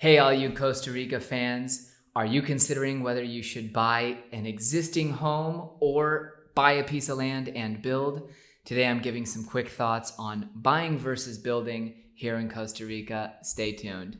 Hey, all you Costa Rica fans, are you considering whether you should buy an existing home or buy a piece of land and build? Today I'm giving some quick thoughts on buying versus building here in Costa Rica. Stay tuned.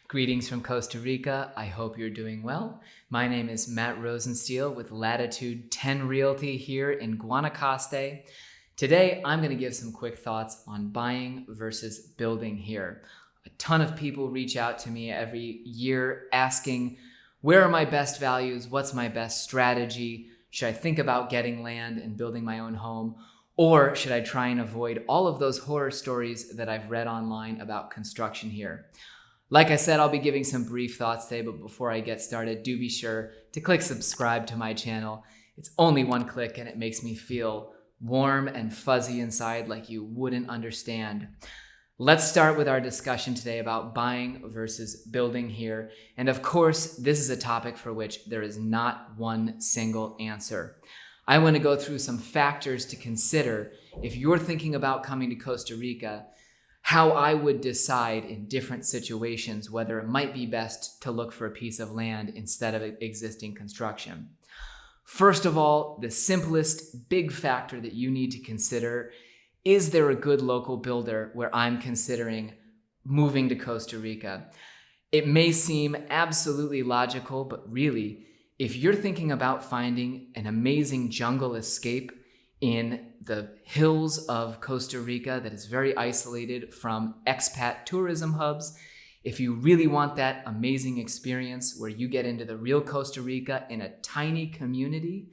Greetings from Costa Rica. I hope you're doing well. My name is Matt Rosensteel with Latitude 10 Realty here in Guanacaste. Today, I'm going to give some quick thoughts on buying versus building here. A ton of people reach out to me every year asking, where are my best values? What's my best strategy? Should I think about getting land and building my own home? Or should I try and avoid all of those horror stories that I've read online about construction here? Like I said, I'll be giving some brief thoughts today, but before I get started, do be sure to click subscribe to my channel. It's only one click and it makes me feel warm and fuzzy inside like you wouldn't understand. Let's start with our discussion today about buying versus building here. And of course, this is a topic for which there is not one single answer. I want to go through some factors to consider if you're thinking about coming to Costa Rica, how I would decide in different situations whether it might be best to look for a piece of land instead of existing construction. First of all, the simplest big factor that you need to consider, is there a good local builder where I'm considering moving to Costa Rica? It may seem absolutely logical, but really, if you're thinking about finding an amazing jungle escape in the hills of Costa Rica that is very isolated from expat tourism hubs, if you really want that amazing experience where you get into the real Costa Rica in a tiny community,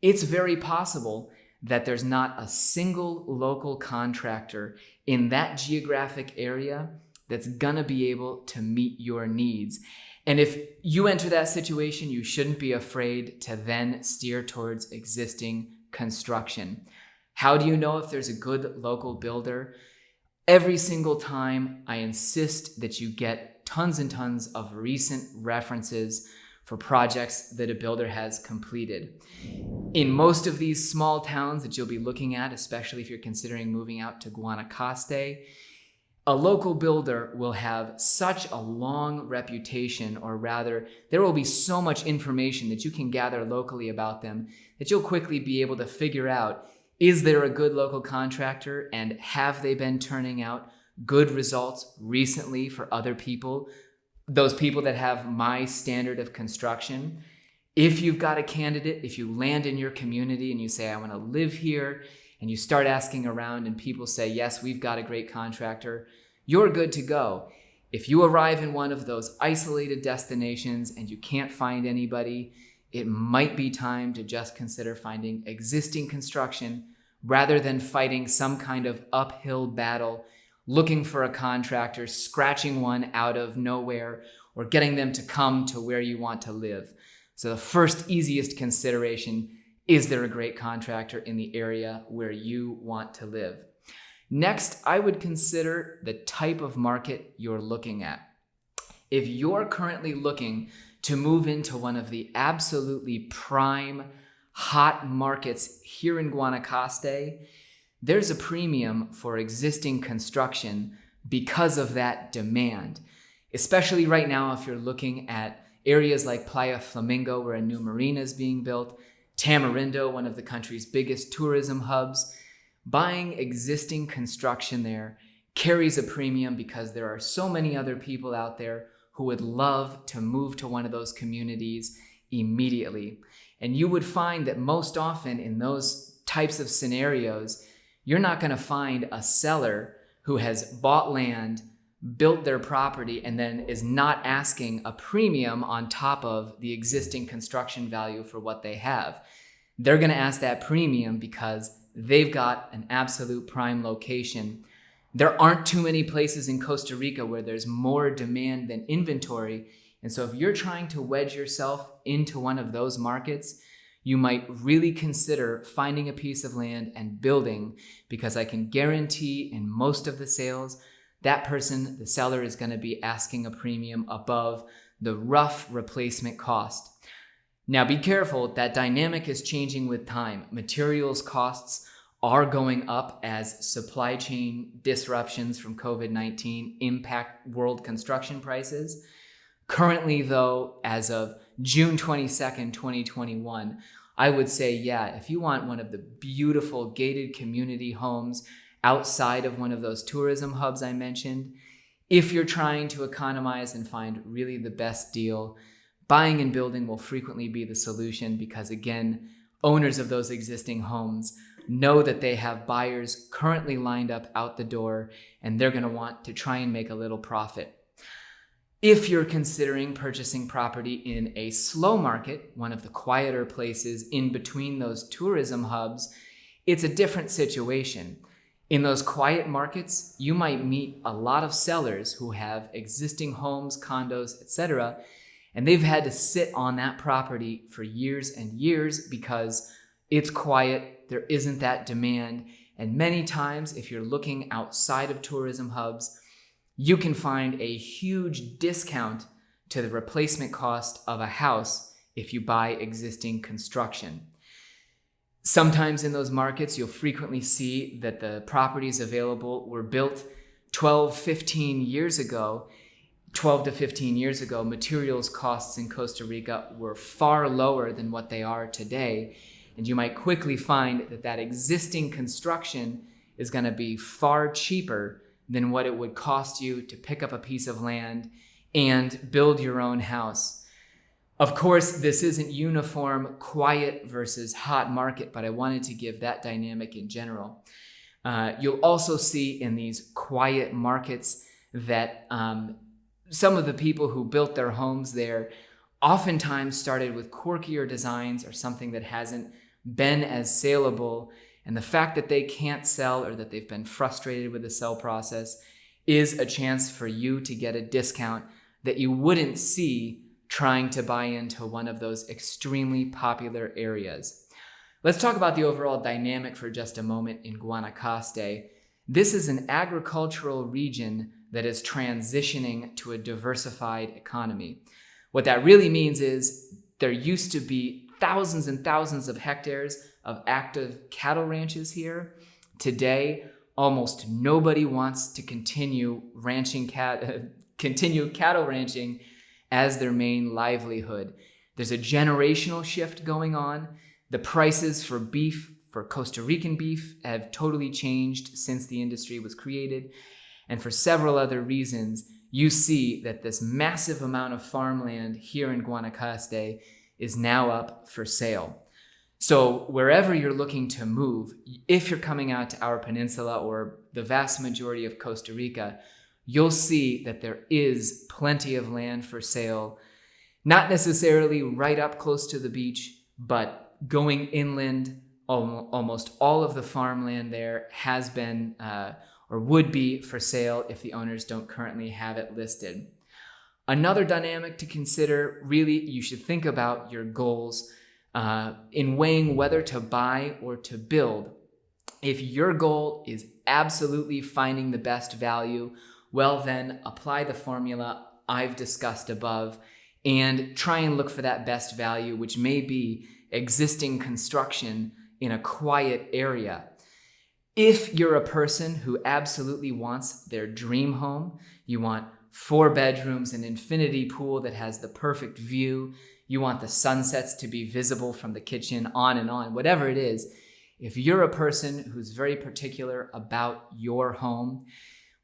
it's very possible that there's not a single local contractor in that geographic area that's gonna be able to meet your needs. And if you enter that situation, you shouldn't be afraid to then steer towards existing construction. How do you know if there's a good local builder? Every single time I insist that you get tons and tons of recent references for projects that a builder has completed. In most of these small towns that you'll be looking at, especially if you're considering moving out to Guanacaste, a local builder will have such a long reputation, or rather, there will be so much information that you can gather locally about them that you'll quickly be able to figure out, is there a good local contractor and have they been turning out good results recently for other people, those people that have my standard of construction? If you've got a candidate, if you land in your community and you say, I want to live here, and you start asking around and people say, yes, we've got a great contractor, you're good to go. If you arrive in one of those isolated destinations and you can't find anybody, it might be time to just consider finding existing construction rather than fighting some kind of uphill battle, looking for a contractor, scratching one out of nowhere, or getting them to come to where you want to live. So the first easiest consideration, is there a great contractor in the area where you want to live? Next, I would consider the type of market you're looking at. If you're currently looking to move into one of the absolutely prime, hot markets here in Guanacaste, there's a premium for existing construction because of that demand. Especially right now, if you're looking at areas like Playa Flamingo, where a new marina is being built, Tamarindo, one of the country's biggest tourism hubs, buying existing construction there carries a premium because there are so many other people out there who would love to move to one of those communities immediately. And you would find that most often in those types of scenarios, you're not going to find a seller who has bought land, built their property, and then is not asking a premium on top of the existing construction value for what they have. They're going to ask that premium because they've got an absolute prime location. There aren't too many places in Costa Rica where there's more demand than inventory. And so if you're trying to wedge yourself into one of those markets, you might really consider finding a piece of land and building, because I can guarantee in most of the sales, that person, the seller, is going to be asking a premium above the rough replacement cost. Now be careful, that dynamic is changing with time. Materials costs are going up as supply chain disruptions from COVID-19 impact world construction prices. Currently, though, as of June 22nd, 2021, I would say, yeah, if you want one of the beautiful gated community homes outside of one of those tourism hubs I mentioned, if you're trying to economize and find really the best deal, buying and building will frequently be the solution because, again, owners of those existing homes know that they have buyers currently lined up out the door, and they're going to want to try and make a little profit. If you're considering purchasing property in a slow market, one of the quieter places in between those tourism hubs, it's a different situation. In those quiet markets, you might meet a lot of sellers who have existing homes, condos, etc., and they've had to sit on that property for years and years because it's quiet, there isn't that demand, and many times if you're looking outside of tourism hubs, you can find a huge discount to the replacement cost of a house if you buy existing construction. Sometimes in those markets, you'll frequently see that the properties available were built 12 to 15 years ago, materials costs in Costa Rica were far lower than what they are today. And you might quickly find that that existing construction is going to be far cheaper than what it would cost you to pick up a piece of land and build your own house. Of course, this isn't uniform quiet versus hot market, but I wanted to give that dynamic in general. You'll also see in these quiet markets that some of the people who built their homes there oftentimes started with quirkier designs or something that hasn't been as saleable. And the fact that they can't sell or that they've been frustrated with the sell process is a chance for you to get a discount that you wouldn't see trying to buy into one of those extremely popular areas. Let's talk about the overall dynamic for just a moment in Guanacaste. This is an agricultural region that is transitioning to a diversified economy. What that really means is there used to be thousands and thousands of hectares of active cattle ranches here. Today, almost nobody wants to continue cattle ranching as their main livelihood. There's a generational shift going on. The prices for beef, for Costa Rican beef, have totally changed since the industry was created. And for several other reasons, you see that this massive amount of farmland here in Guanacaste is now up for sale. So wherever you're looking to move, if you're coming out to our peninsula or the vast majority of Costa Rica, you'll see that there is plenty of land for sale, not necessarily right up close to the beach, but going inland. Almost all of the farmland there has been or would be for sale if the owners don't currently have it listed. Another dynamic to consider, really, you should think about your goals in weighing whether to buy or to build. If your goal is absolutely finding the best value, well then apply the formula I've discussed above and try and look for that best value, which may be existing construction in a quiet area. If you're a person who absolutely wants their dream home, you want 4 bedrooms, an infinity pool that has the perfect view, you want the sunsets to be visible from the kitchen, on and on, whatever it is, if you're a person who's very particular about your home,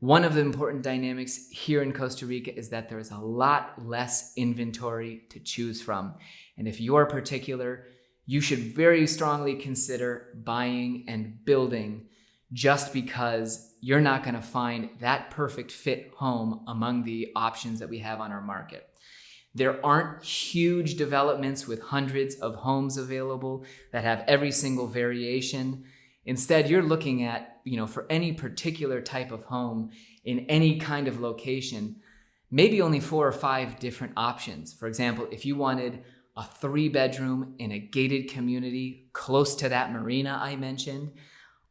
one of the important dynamics here in Costa Rica is that there is a lot less inventory to choose from. And if you're particular, you should very strongly consider buying and building, just because you're not going to find that perfect fit home among the options that we have on our market. There aren't huge developments with hundreds of homes available that have every single variation. Instead, you're looking at, for any particular type of home in any kind of location, maybe only 4 or 5 different options. For example, if you wanted a 3-bedroom in a gated community close to that marina I mentioned,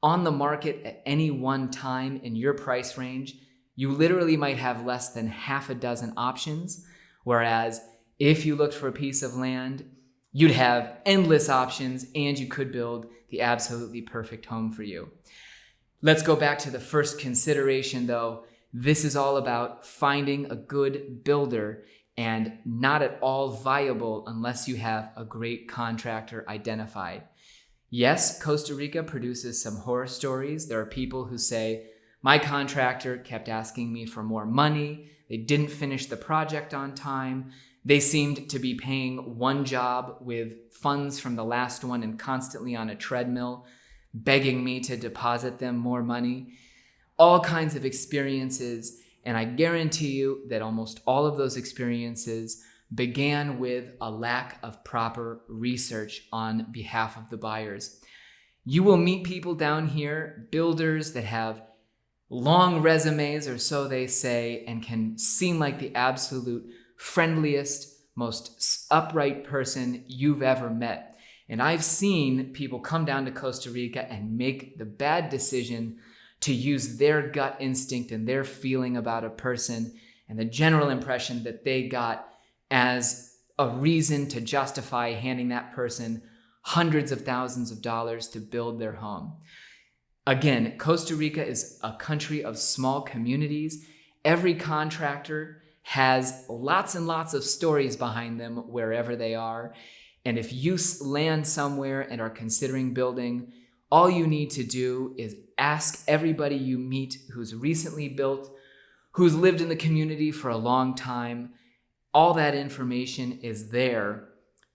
on the market at any one time in your price range, you literally might have less than half a dozen options. Whereas if you looked for a piece of land You'd have endless options and you could build the absolutely perfect home for you. Let's go back to the first consideration though. This is all about finding a good builder and not at all viable unless you have a great contractor identified. Yes, Costa Rica produces some horror stories. There are people who say, my contractor kept asking me for more money. They didn't finish the project on time. They seemed to be paying one job with funds from the last one and constantly on a treadmill, begging me to deposit them more money. All kinds of experiences, and I guarantee you that almost all of those experiences began with a lack of proper research on behalf of the buyers. You will meet people down here, builders that have long resumes, or so they say, and can seem like the absolute friendliest, most upright person you've ever met. And I've seen people come down to Costa Rica and make the bad decision to use their gut instinct and their feeling about a person and the general impression that they got as a reason to justify handing that person hundreds of thousands of dollars to build their home. Again, Costa Rica is a country of small communities. Every contractor has lots and lots of stories behind them wherever they are. And if you land somewhere and are considering building, all you need to do is ask everybody you meet who's recently built, who's lived in the community for a long time. All that information is there.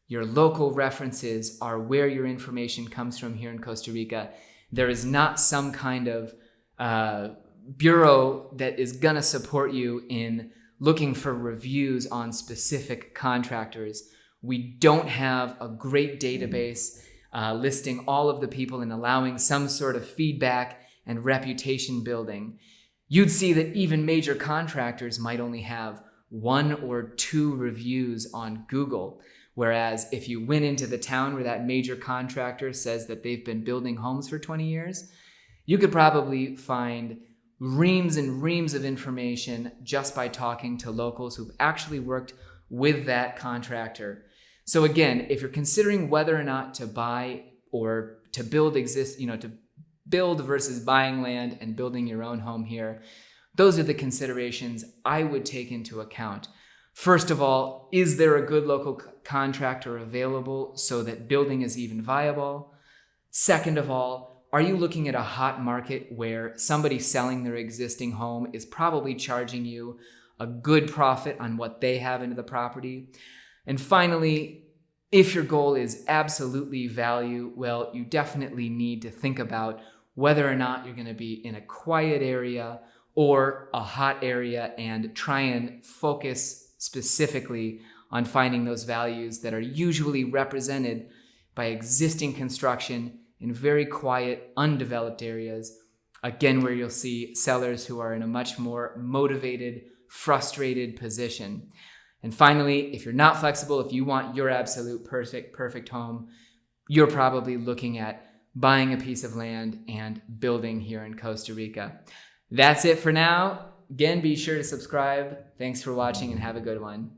Your local references are where your information comes from here in Costa Rica. There is not some kind of bureau that is gonna support you in looking for reviews on specific contractors. We don't have a great database listing all of the people and allowing some sort of feedback and reputation building. You'd see that even major contractors might only have 1 or 2 reviews on Google. Whereas if you went into the town where that major contractor says that they've been building homes for 20 years, you could probably find reams and reams of information just by talking to locals who've actually worked with that contractor. So again, if you're considering whether or not to buy or to build to build versus buying land and building your own home here, those are the considerations I would take into account. First of all, is there a good local contractor available so that building is even viable? Second of all, are you looking at a hot market where somebody selling their existing home is probably charging you a good profit on what they have into the property? And finally, if your goal is absolutely value, well, you definitely need to think about whether or not you're going to be in a quiet area or a hot area and try and focus specifically on finding those values that are usually represented by existing construction in very quiet, undeveloped areas. Again, where you'll see sellers who are in a much more motivated, frustrated position. And finally, if you're not flexible, if you want your absolute perfect home, you're probably looking at buying a piece of land and building here in Costa Rica. That's it for now. Again, be sure to subscribe. Thanks for watching and have a good one.